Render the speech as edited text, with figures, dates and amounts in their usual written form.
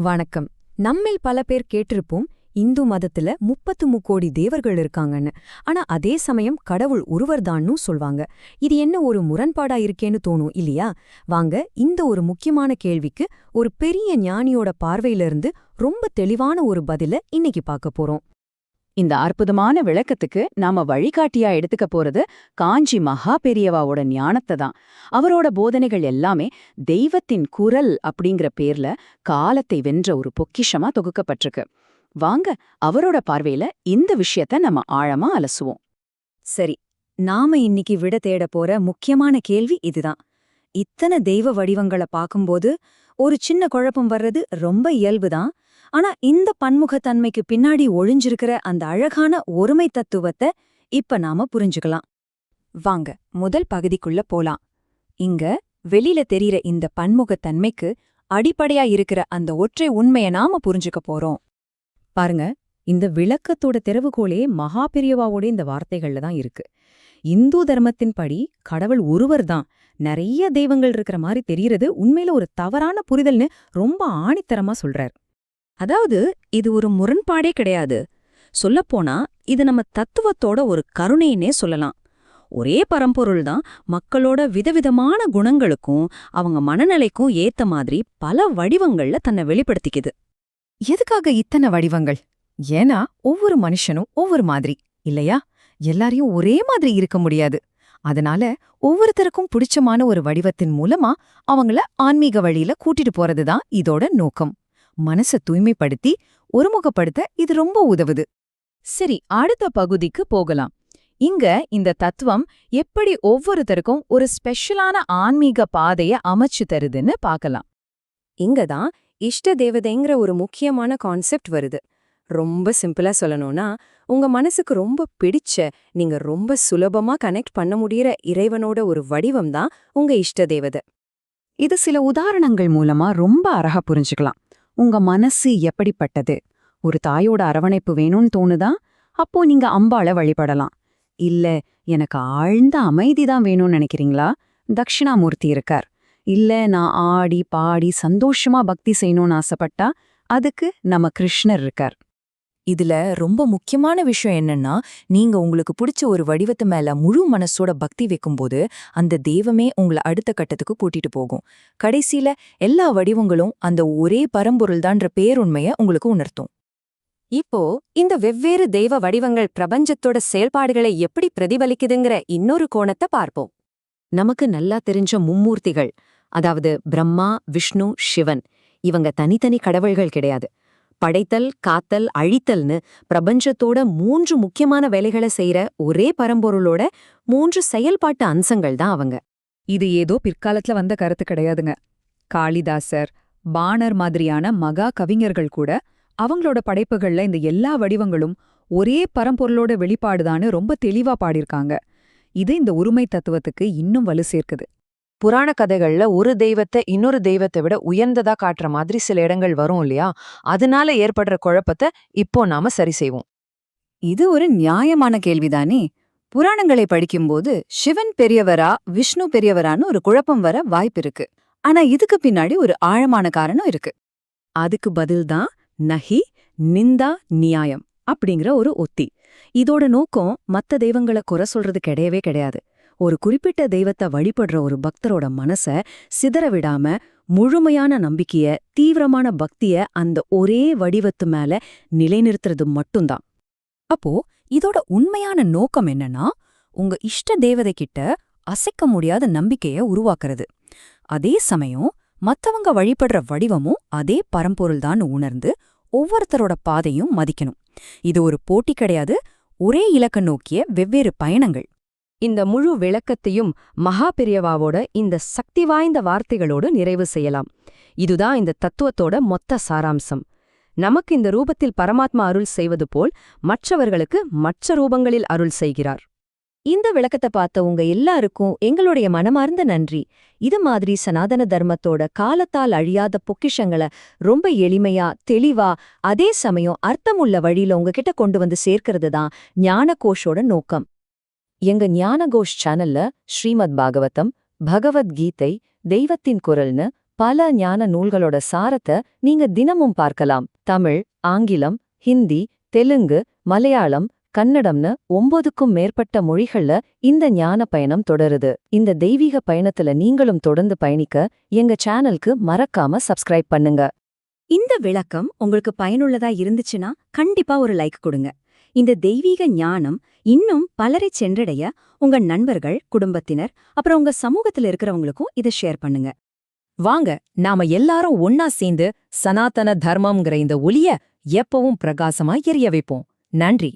வணக்கம். நம்மில் பல பேர் கேட்டிருப்போம், இந்து மதத்துல 33 கோடி தேவர்கள் இருக்காங்கன்னு. ஆனா அதே சமயம் கடவுள் ஒருவர்தான்னு சொல்வாங்க. இது என்ன ஒரு முரண்பாடா இருக்கேன்னு தோணும் இல்லையா? வாங்க இந்த ஒரு முக்கியமான கேள்விக்கு ஒரு பெரிய ஞானியோட பார்வையிலிருந்து ரொம்ப தெளிவான ஒரு பதில இன்னைக்கு பார்க்க போறோம். இந்த அற்புதமான விளக்கத்துக்கு நாம வழிகாட்டியா எடுத்துக்க போறது காஞ்சி மகா பெரியவாவோட ஞானத்தை தான். அவரோட போதனைகள் எல்லாமே தெய்வத்தின் குரல் அப்படிங்கிற பேர்ல காலத்தை வென்ற ஒரு பொக்கிஷமா தொகுக்கப்பட்டிருக்கு. வாங்க அவரோட பார்வையில இந்த விஷயத்த நம்ம ஆழமா அலசுவோம். சரி, நாம இன்னைக்கு விட தேட போற முக்கியமான கேள்வி இதுதான். இத்தனை தெய்வ வடிவங்களை பார்க்கும்போது ஒரு சின்ன குழப்பம் வர்றது ரொம்ப இயல்புதான். ஆனா இந்த பன்முகத்தன்மைக்கு பின்னாடி ஒளிஞ்சிருக்கிற அந்த அழகான ஒருமை தத்துவத்தை இப்ப நாம புரிஞ்சுக்கலாம். வாங்க முதல் பகுதிக்குள்ள போலாம். இங்க வெளியில தெரியிற இந்த பன்முகத்தன்மைக்கு அடிப்படையா இருக்கிற அந்த ஒற்றை உண்மையை நாம புரிஞ்சுக்க போறோம். பாருங்க, இந்த விளக்கத்தோட திறவுகோலே மகா பெரியவாவோட இந்த வார்த்தைகள்ல தான் இருக்கு. இந்து தர்மத்தின்படி கடவுள் ஒருவர்தான். நிறைய தெய்வங்கள் இருக்கிற மாதிரி தெரியறது உண்மையில ஒரு தவறான புரிதல்னு ரொம்ப ஆணித்தரமா சொல்றார். அதாவது இது ஒரு முரண்பாடே கிடையாது. சொல்லப்போனா இது நம்ம தத்துவத்தோட ஒரு கருணைன்னே சொல்லலாம். ஒரே பரம்பொருள் தான் மக்களோட விதவிதமான குணங்களுக்கும் அவங்க மனநிலைக்கும் ஏத்த மாதிரி பல வடிவங்கள்ல தன்னை வெளிப்படுத்திக்குது. எதுக்காக இத்தனை வடிவங்கள்? ஏன்னா ஒவ்வொரு மனுஷனும் ஒவ்வொரு மாதிரி இல்லையா? எல்லாரையும் ஒரே மாதிரி இருக்க முடியாது. அதனால ஒவ்வொருத்தருக்கும் பிடிச்சமான ஒரு வடிவத்தின் மூலமா அவங்கள ஆன்மீக வழியில கூட்டிட்டு போறதுதான் இதோட நோக்கம். மனச தூய்மைப்படுத்தி ஒருமுகப்படுத்த இது ரொம்ப உதவுது. சரி, அடுத்த பகுதிக்கு போகலாம். இங்க இந்த தத்துவம் எப்படி ஒவ்வொருத்தருக்கும் ஒரு ஸ்பெஷலான ஆன்மீக பாதைய அமைச்சு தருதுன்னு பார்க்கலாம். இங்கதான் இஷ்ட தேவதைங்கிற ஒரு முக்கியமான கான்செப்ட் வருது. ரொம்ப சிம்பிளா சொல்லணும்னா, உங்க மனசுக்கு ரொம்ப பிடிச்ச, நீங்க ரொம்ப சுலபமா கனெக்ட் பண்ண முடியற இறைவனோட ஒரு வடிவம் தான் உங்க இஷ்ட தேவதை. இது சில உதாரணங்கள் மூலமா ரொம்ப அழகா புரிஞ்சுக்கலாம். உங்க மனசு எப்படிப்பட்டது? ஒரு தாயோட அரவணைப்பு வேணும்னு தோணுதா? அப்போ நீங்க அம்பாளை வழிபடலாம். இல்ல எனக்கு ஆழ்ந்த அமைதிதான் வேணும்னு நினைக்கிறீங்களா? தட்சிணாமூர்த்தி இருக்கார். இல்ல நான் ஆடி பாடி சந்தோஷமா பக்தி செய்யணும்னு ஆசைப்பட்டா அதுக்கு நம்ம கிருஷ்ணர் இருக்கார். இதுல ரொம்ப முக்கியமான விஷயம் என்னன்னா, நீங்க உங்களுக்கு பிடிச்ச ஒரு வடிவத்து மேல முழு மனசோட பக்தி வைக்கும்போது அந்த தெய்வமே உங்களை அடுத்த கட்டத்துக்கு கூட்டிட்டு போகும். கடைசியில எல்லா வடிவங்களும் அந்த ஒரே பரம்பொருள்தான்ற பேருண்மைய உங்களுக்கு உணர்த்தும். இப்போ இந்த வெவ்வேறு தெய்வ வடிவங்கள் பிரபஞ்சத்தோட செயல்பாடுகளை எப்படி பிரதிபலிக்குதுங்கிற இன்னொரு கோணத்தை பார்ப்போம். நமக்கு நல்லா தெரிஞ்ச மும்மூர்த்திகள், அதாவது பிரம்மா, விஷ்ணு, சிவன், இவங்க தனித்தனி கடவுள்கள் கிடையாது. படைத்தல், காத்தல், அழித்தல்னு பிரபஞ்சத்தோட 3 முக்கியமான வேலைகளை செய்யற ஒரே பரம்பொருளோட 3 செயல்பாட்டு அம்சங்கள் தான் அவங்க. இது ஏதோ பிற்காலத்துல வந்த கருத்து கிடையாதுங்க. காளிதாசர், பாணர் மாதிரியான மகா கவிஞர்கள் கூட அவங்களோட படைப்புகள்ல இந்த எல்லா வடிவங்களும் ஒரே பரம்பொருளோட வெளிப்பாடுதான்னு ரொம்ப தெளிவா பாடியிருக்காங்க. இது இந்த ஒருமை தத்துவத்துக்கு இன்னும் வலு சேர்க்குது. புராண கதைகள்ல ஒரு தெய்வத்தை இன்னொரு தெய்வத்தை விட உயர்ந்ததா காட்டுற மாதிரி சில இடங்கள் வரும் இல்லையா? அதனால ஏற்படுற குழப்பத்தை இப்போ நாம சரி செய்வோம். இது ஒரு நியாயமான கேள்விதானே. புராணங்களை படிக்கும்போது சிவன் பெரியவரா விஷ்ணு பெரியவரான்னு ஒரு குழப்பம் வர வாய்ப்பிருக்கு. ஆனா இதுக்கு பின்னாடி ஒரு ஆழமான காரணம் இருக்கு. அதுக்கு பதில்தான் நஹி நிந்தா நியாயம் அப்படிங்கிற ஒரு ஒத்தி. இதோட நோக்கம் மத்த தெய்வங்களை குறை சொல்றது கிடையவே கிடையாது. ஒரு குறிப்பிட்ட தெய்வத்தை வழிபடுற ஒரு பக்தரோட மனச சிதற விடாம முழுமையான நம்பிக்கைய, தீவிரமான பக்திய அந்த ஒரே வடிவத்து மேல நிலைநிறுத்துறது மட்டும்தான். அப்போ இதோட உண்மையான நோக்கம் என்னன்னா, உங்க இஷ்ட தேவதை கிட்ட அசைக்க முடியாத நம்பிக்கைய உருவாக்குறது. அதே சமயம் மத்தவங்க வழிபடுற வடிவமும் அதே பரம்பொருள்தான் உணர்ந்து ஒவ்வொருத்தரோட பாதையும் மதிக்கணும். இது ஒரு போட்டி கிடையாது, ஒரே இலக்க நோக்கிய வெவ்வேறு பயணங்கள். இந்த முழு விளக்கத்தையும் மகா பெரியவாவோட இந்த சக்தி வாய்ந்த வார்த்தைகளோடு நிறைவு செய்யலாம். இதுதான் இந்த தத்துவத்தோட மொத்த சாராம்சம். நமக்கு இந்த ரூபத்தில் பரமாத்மா அருள் செய்வது போல் மற்றவர்களுக்கு மற்ற ரூபங்களில் அருள் செய்கிறார். இந்த விளக்கத்தை பார்த்த உங்க எல்லாருக்கும் எங்களுடைய மனமார்ந்த நன்றி. இது மாதிரி சனாதன தர்மத்தோட காலத்தால் அழியாத பொக்கிஷங்களை ரொம்ப எளிமையா, தெளிவா, அதே சமயம் அர்த்தமுள்ள வழியில உங்ககிட்ட கொண்டு வந்து சேர்க்கிறது தான் ஞானகோஷோட நோக்கம். எங்க ஞானகோஷ் சேனல்ல ஸ்ரீமத் பாகவதம், பகவத்கீதை, தெய்வத்தின் குரல்னு பல ஞான நூல்களோட சாரத்தை நீங்க தினமும் பார்க்கலாம். தமிழ், ஆங்கிலம், ஹிந்தி, தெலுங்கு, மலையாளம், கன்னடம்னு 9க்கும் மேற்பட்ட மொழிகள்ல இந்த ஞான பயணம் தொடருது. இந்த தெய்வீக பயணத்துல நீங்களும் தொடர்ந்து பயணிக்க எங்க சேனலுக்கு மறக்காம சப்ஸ்கிரைப் பண்ணுங்க. இந்த விளக்கம் உங்களுக்கு பயனுள்ளதா இருந்துச்சுன்னா கண்டிப்பா ஒரு லைக் கொடுங்க. இந்த தெய்வீக ஞானம் இன்னும் பலரை சென்றடைய உங்க நண்பர்கள், குடும்பத்தினர், அப்புறம் உங்க சமூகத்துல இருக்கிறவங்களுக்கும் இதை ஷேர் பண்ணுங்க. வாங்க நாம எல்லாரும் ஒன்னா சேர்ந்து சனாதன தர்மம்ங்கிற இந்த ஒளிய எப்பவும் பிரகாசமா எரிய வைப்போம். நன்றி.